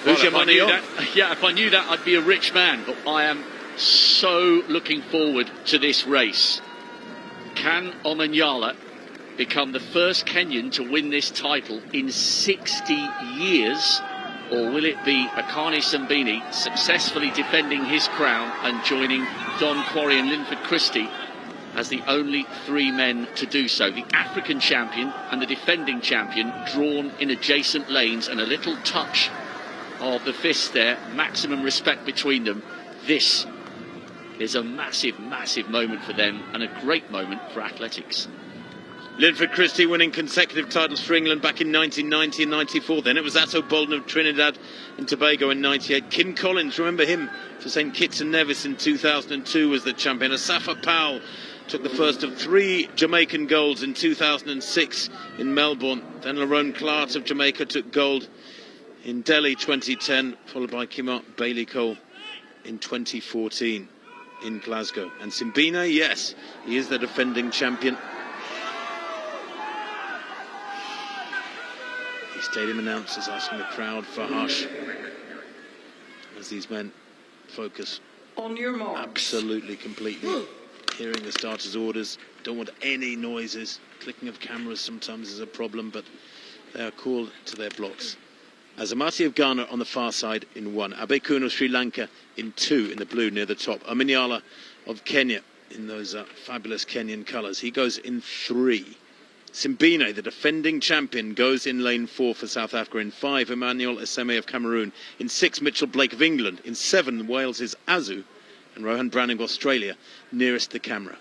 Who's your money on? Yeah, if I knew that, I'd be a rich man. But I am so looking forward to this race. Can Omanyala become the first Kenyan to win this title in 60 years? Or will it be Akani Simbine successfully defending his crown and joining Don Quarry and Linford Christie as the only three men to do so? The African champion and the defending champion drawn in adjacent lanes, and a little touch of the fist there, maximum respect between them. This is a massive, massive moment for them and a great moment for athletics. Linford Christie winning consecutive titles for England back in 1990 and 94. Then it was Atto Bolden of Trinidad and Tobago in 98. Kim Collins, remember him, for St Kitts and Nevis in 2002 was the champion. Asafa Powell took the first of 3 Jamaican golds in 2006 in Melbourne. Then Lerone Clark of Jamaica took gold in Delhi 2010, followed by Kimart Bailey-Cole in 2014 in Glasgow. And Simbine, yes, he is the defending champion. Stadium announcers asking the crowd for hush as these men focus on your marks. Absolutely, completely. Hearing the starters' orders, don't want any noises. Clicking of cameras sometimes is a problem, but they are called to their blocks. Azamati of Ghana on the far side in 1. Abekun of Sri Lanka in 2 in the blue near the top. Omanyala of Kenya in those fabulous Kenyan colours. He goes in 3. Simbine, the defending champion, goes in lane 4 for South Africa. In 5, Emmanuel Eseme of Cameroon. In 6, Mitchell Blake of England. In 7, Wales' Azu. And Rohan Browning of Australia, nearest the camera.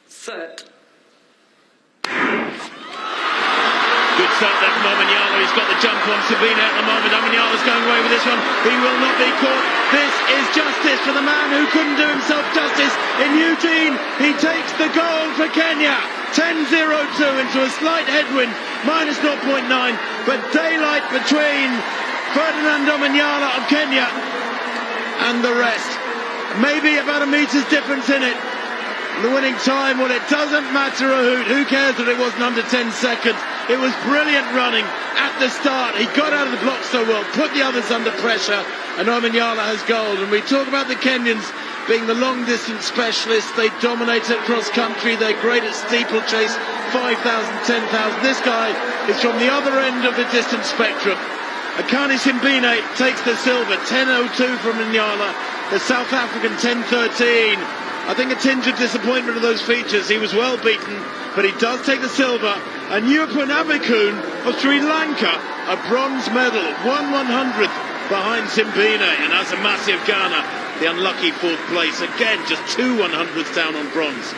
Set. Good start there from Omanyala. He's got the jump on Simbine at the moment. Omanyala's going away with this one. He will not be caught. This is justice for the man who couldn't do himself justice in Eugene. He takes the gold for Kenya. 10.02 into a slight headwind, minus 0.9. But daylight between Ferdinand Omanyala of Kenya and the rest. Maybe about a meter's difference in it. The winning time, well, it doesn't matter a hoot. Who cares that it wasn't under 10 seconds? It was brilliant running at the start. He got out of the block so well, put the others under pressure, and Omanyala has gold. And we talk about the Kenyans being the long-distance specialists. They dominate at cross-country. They're great at steeplechase, 5,000, 10,000. This guy is from the other end of the distance spectrum. Akani Simbine takes the silver, 10.02 from Omanyala. The South African 10.13. I think a tinge of disappointment of those features. He was well beaten, but he does take the silver. And Yupan Abekun of Sri Lanka, a bronze medal, 1/100th behind Simbine. And Azamati of Ghana, the unlucky 4th place. Again, just 2 100ths down on bronze.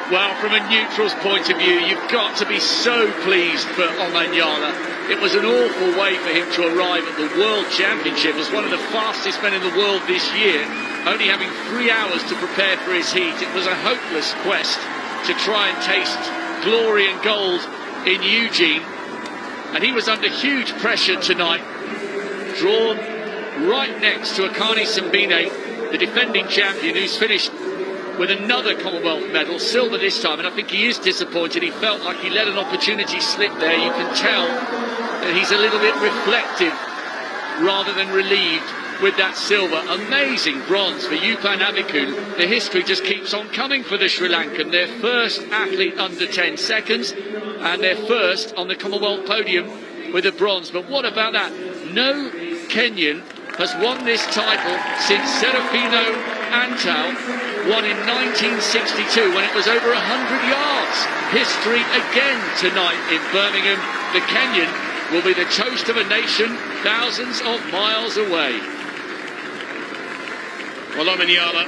Well, from a neutral's point of view, you've got to be so pleased for Omanyala. It was an awful way for him to arrive at the World Championship as one of the fastest men in the world this year, only having 3 hours to prepare for his heat. It was a hopeless quest to try and taste glory and gold in Eugene. And he was under huge pressure tonight, drawn right next to Akani Simbine, the defending champion, who's finished with another Commonwealth medal, silver this time, and I think he is disappointed. He felt like he let an opportunity slip there. You can tell that he's a little bit reflective rather than relieved with that silver. Amazing bronze for Yupan Abekun. The history just keeps on coming for the Sri Lankan. Their first athlete under 10 seconds and their first on the Commonwealth podium with a bronze. But what about that? No Kenyan has won this title since Serafino Antal won in 1962 when it was over 100 yards. History again tonight in Birmingham. The Kenyan will be the toast of a nation thousands of miles away. Well, Omanyala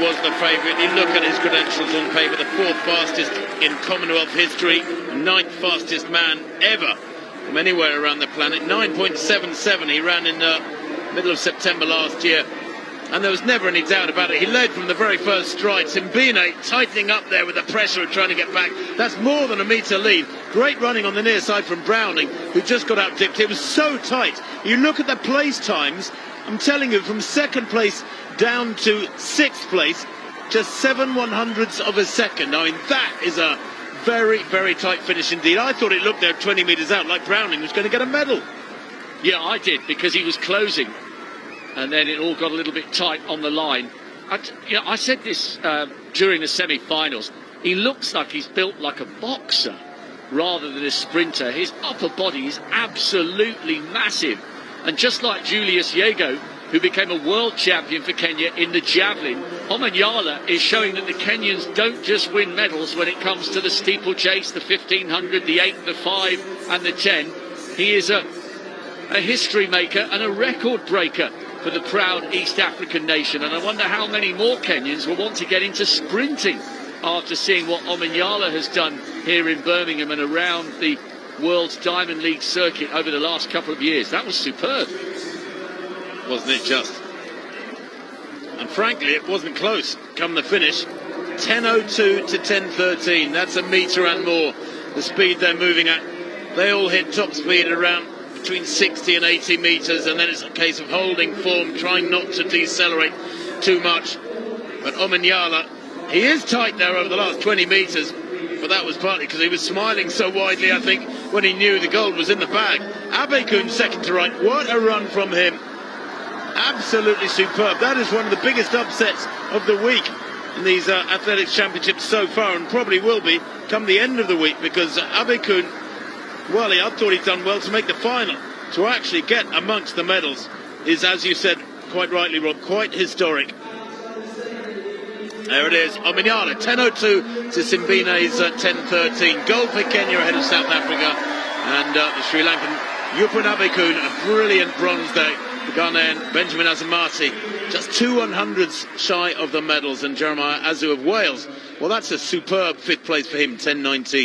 was the favourite. You look at his credentials on paper, the 4th fastest in Commonwealth history, 9th fastest man ever from anywhere around the planet. 9.77 he ran in the middle of September last year. And there was never any doubt about it. He led from the very first stride. Simbine tightening up there with the pressure of trying to get back. That's more than a metre lead. Great running on the near side from Browning, who just got out-dipped. It was so tight. You look at the place times, I'm telling you, from 2nd place down to 6th place, just 7 100ths of a second. I mean, that is a very, very tight finish indeed. I thought it looked there 20 metres out like Browning was going to get a medal. Yeah, I did, because he was closing, and then it all got a little bit tight on the line. I said this during the semi-finals. He looks like he's built like a boxer rather than a sprinter. His upper body is absolutely massive. And just like Julius Yego, who became a world champion for Kenya in the javelin, Omanyala is showing that the Kenyans don't just win medals when it comes to the steeplechase, the 1500, the 8, the 5 and the 10. He is a history maker and a record breaker for the proud East African nation. And I wonder how many more Kenyans will want to get into sprinting after seeing what Omanyala has done here in Birmingham and around the World's Diamond League circuit over the last couple of years. That was superb. Wasn't it just? And frankly, it wasn't close. Come the finish, 10.02 to 10.13. That's a metre and more, the speed they're moving at. They all hit top speed around between 60 and 80 metres, and then it's a case of holding form, trying not to decelerate too much. But Omanyala, he is tight there over the last 20 metres, but that was partly because he was smiling so widely, I think, when he knew the gold was in the bag. Abekun second to right. What a run from him. Absolutely superb. That is one of the biggest upsets of the week in these athletics championships so far, and probably will be come the end of the week, because Abekun, well, I thought he'd done well to make the final. To actually get amongst the medals is, as you said quite rightly, Rob, quite historic. There it is, Omanyala, 10.02 to Simbine's 10.13. Gold for Kenya ahead of South Africa, and the Sri Lankan Yupun Abekun, a brilliant bronze day. The Ghanaian Benjamin Azamati, just 2/100ths shy of the medals, and Jeremiah Azu of Wales, well, that's a superb fifth place for him, 10.19.